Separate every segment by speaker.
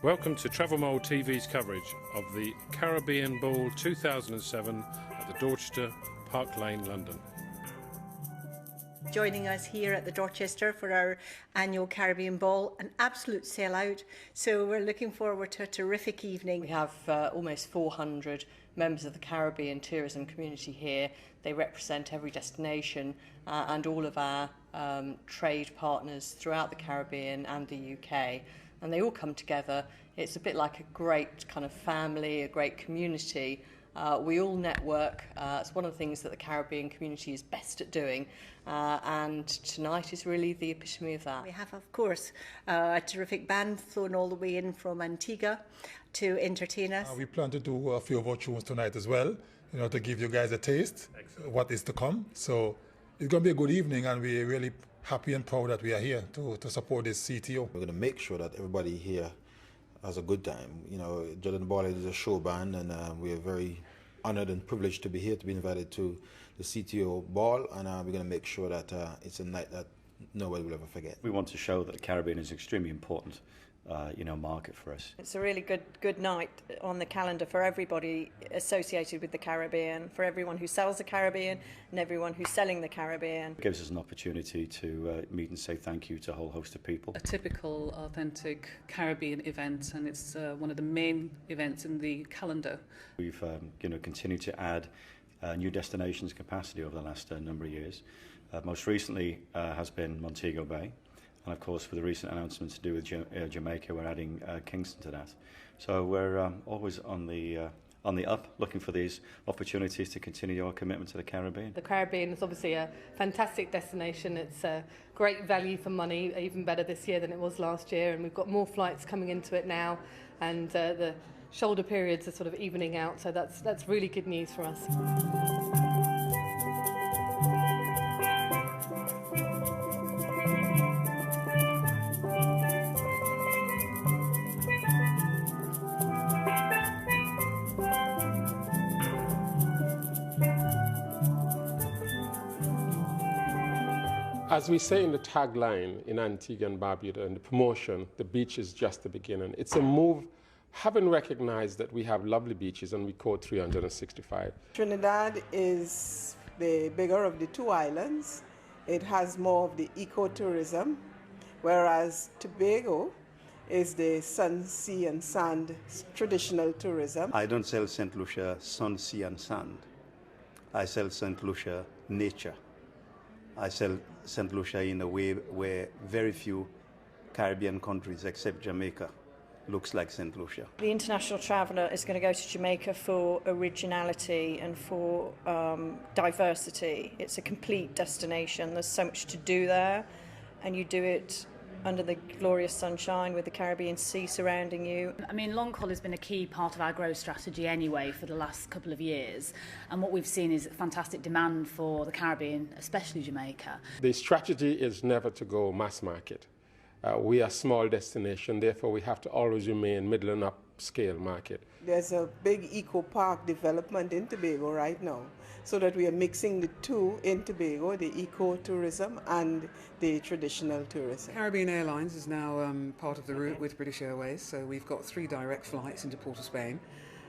Speaker 1: Welcome to Travel Mole TV's coverage of the Caribbean Ball 2007 at the Dorchester, Park Lane, London.
Speaker 2: Joining us here at the Dorchester for our annual Caribbean Ball, an absolute sellout. So we're looking forward to a terrific evening.
Speaker 3: We have almost 400 members of the Caribbean tourism community here. They represent every destination and all of our trade partners throughout the Caribbean and the UK. And they all come together. It's a bit like a great kind of family, a great community. We all network. It's one of the things that the Caribbean community is best at doing. And tonight is really the epitome of that.
Speaker 2: We have, of course, a terrific band flown all the way in from Antigua to entertain us.
Speaker 4: We plan to do a few of our tunes tonight as well, to give you guys a taste of what is to come. So it's going to be a good evening, and we're really happy and proud that we are here to support this CTO.
Speaker 5: We're going to make sure that everybody here has a good time. Jordan Ball is a show band, and we are very honored and privileged to be here, to be invited to the CTO ball, and we're going to make sure that it's a night that nobody will ever forget.
Speaker 6: We want to show that the Caribbean is extremely important market for us.
Speaker 7: It's a really good night on the calendar for everybody associated with the Caribbean, for everyone who sells the Caribbean and everyone who's selling the Caribbean.
Speaker 6: It gives us an opportunity to meet and say thank you to a whole host of people.
Speaker 8: A typical, authentic Caribbean event, and it's one of the main events in the calendar.
Speaker 6: We've continued to add new destinations capacity over the last number of years. Most recently has been Montego Bay. And of course, for the recent announcements to do with Jamaica, we're adding Kingston to that. So we're always on the up, looking for these opportunities to continue our commitment to the Caribbean.
Speaker 9: The Caribbean is obviously a fantastic destination. It's a great value for money, even better this year than it was last year. And we've got more flights coming into it now, and the shoulder periods are sort of evening out. So that's really good news for us.
Speaker 1: As we say in the tagline in Antigua and Barbuda, in the promotion, the beach is just the beginning. It's a move, having recognized that we have lovely beaches, and we quote 365.
Speaker 10: Trinidad is the bigger of the two islands. It has more of the ecotourism, whereas Tobago is the sun, sea and sand traditional tourism.
Speaker 11: I don't sell St. Lucia sun, sea and sand. I sell St. Lucia nature. I sell St. Lucia in a way where very few Caribbean countries except Jamaica looks like St. Lucia.
Speaker 7: The international traveller is going to go to Jamaica for originality and for diversity. It's a complete destination. There's so much to do there, and you do it under the glorious sunshine with the Caribbean Sea surrounding you.
Speaker 12: I mean, long haul has been a key part of our growth strategy anyway for the last couple of years, and what we've seen is fantastic demand for the Caribbean, especially Jamaica.
Speaker 1: The strategy is never to go mass market. We are a small destination, therefore we have to always remain middle and upscale market.
Speaker 10: There's a big eco park development in Tobago right now, so that we are mixing the two in Tobago, the eco-tourism and the traditional tourism.
Speaker 13: Caribbean Airlines is now part of the route with British Airways, so we've got 3 direct flights into Port of Spain,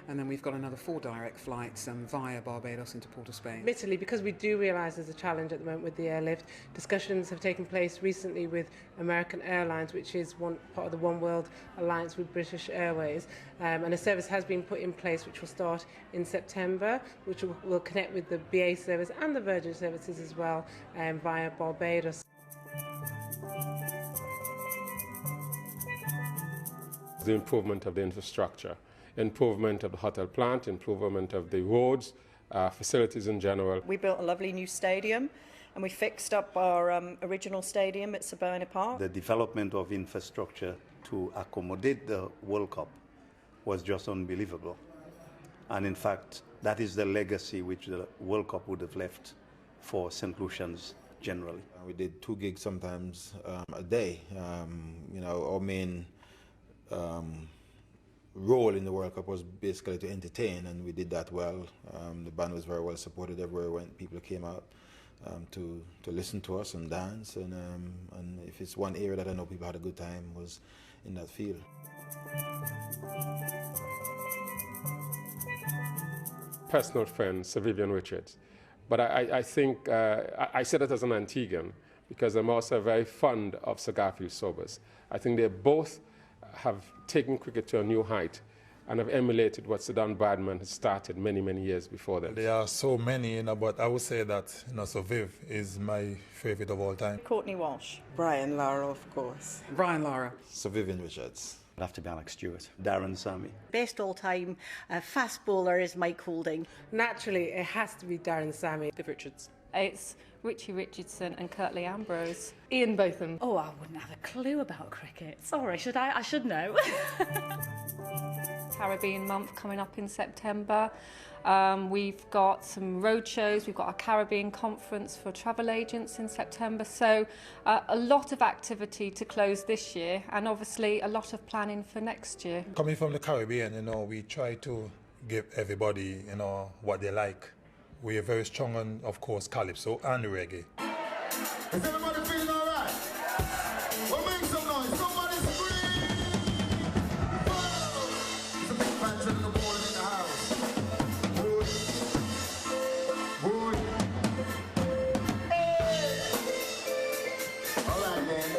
Speaker 13: and then we've got another 4 direct flights via Barbados into Port of Spain.
Speaker 9: Admittedly, because we do realise there's a challenge at the moment with the airlift, discussions have taken place recently with American Airlines, which is one part of the One World Alliance with British Airways, and a service has been put in place which will start in September, which will connect with the BA service and the Virgin services as well via Barbados.
Speaker 1: The improvement of the infrastructure, improvement of the hotel plant, improvement of the roads, facilities in general.
Speaker 7: We built a lovely new stadium, and we fixed up our original stadium at Sabina Park.
Speaker 11: The development of infrastructure to accommodate the World Cup was just unbelievable. And in fact, that is the legacy which the World Cup would have left for St. Lucians generally.
Speaker 5: We did 2 gigs sometimes a day. Our main role in the World Cup was basically to entertain, and we did that well. The band was very well supported everywhere when people came out to listen to us and dance. And if it's one area that I know people had a good time was in that field.
Speaker 1: Personal friend, Sir Vivian Richards. But I think, I said it as an Antiguan because I'm also very fond of Sir Garfield Sobers. I think they both have taken cricket to a new height and have emulated what Sir Don Bradman has started many, many years before them.
Speaker 4: There are so many, but I would say that, Sir Viv is my favorite of all time.
Speaker 7: Courtney Walsh.
Speaker 10: Brian Lara, of course.
Speaker 13: Brian Lara.
Speaker 5: Sir Vivian Richards.
Speaker 6: It'd have to be Alex Stewart.
Speaker 11: Darren Sammy.
Speaker 2: Best all-time fast bowler is Mike Holding.
Speaker 9: Naturally, it has to be Darren Sammy.
Speaker 8: Viv Richards.
Speaker 14: It's Richie Richardson and Curtly Ambrose. Ian Botham.
Speaker 12: Oh, I wouldn't have a clue about cricket. Sorry, should I? I should know.
Speaker 14: Caribbean month coming up in September. We've got some road shows. We've got our Caribbean conference for travel agents in September. So a lot of activity to close this year, and obviously a lot of planning for next year.
Speaker 4: Coming from the Caribbean, we try to give everybody, what they like. We are very strong on, of course, calypso and reggae.
Speaker 15: Is everybody feeling all right? Well, make some noise. Somebody scream! Whoa! It's a big man telling the ball in the house. Boy. Hey! All right, man.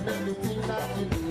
Speaker 15: Everything that you do.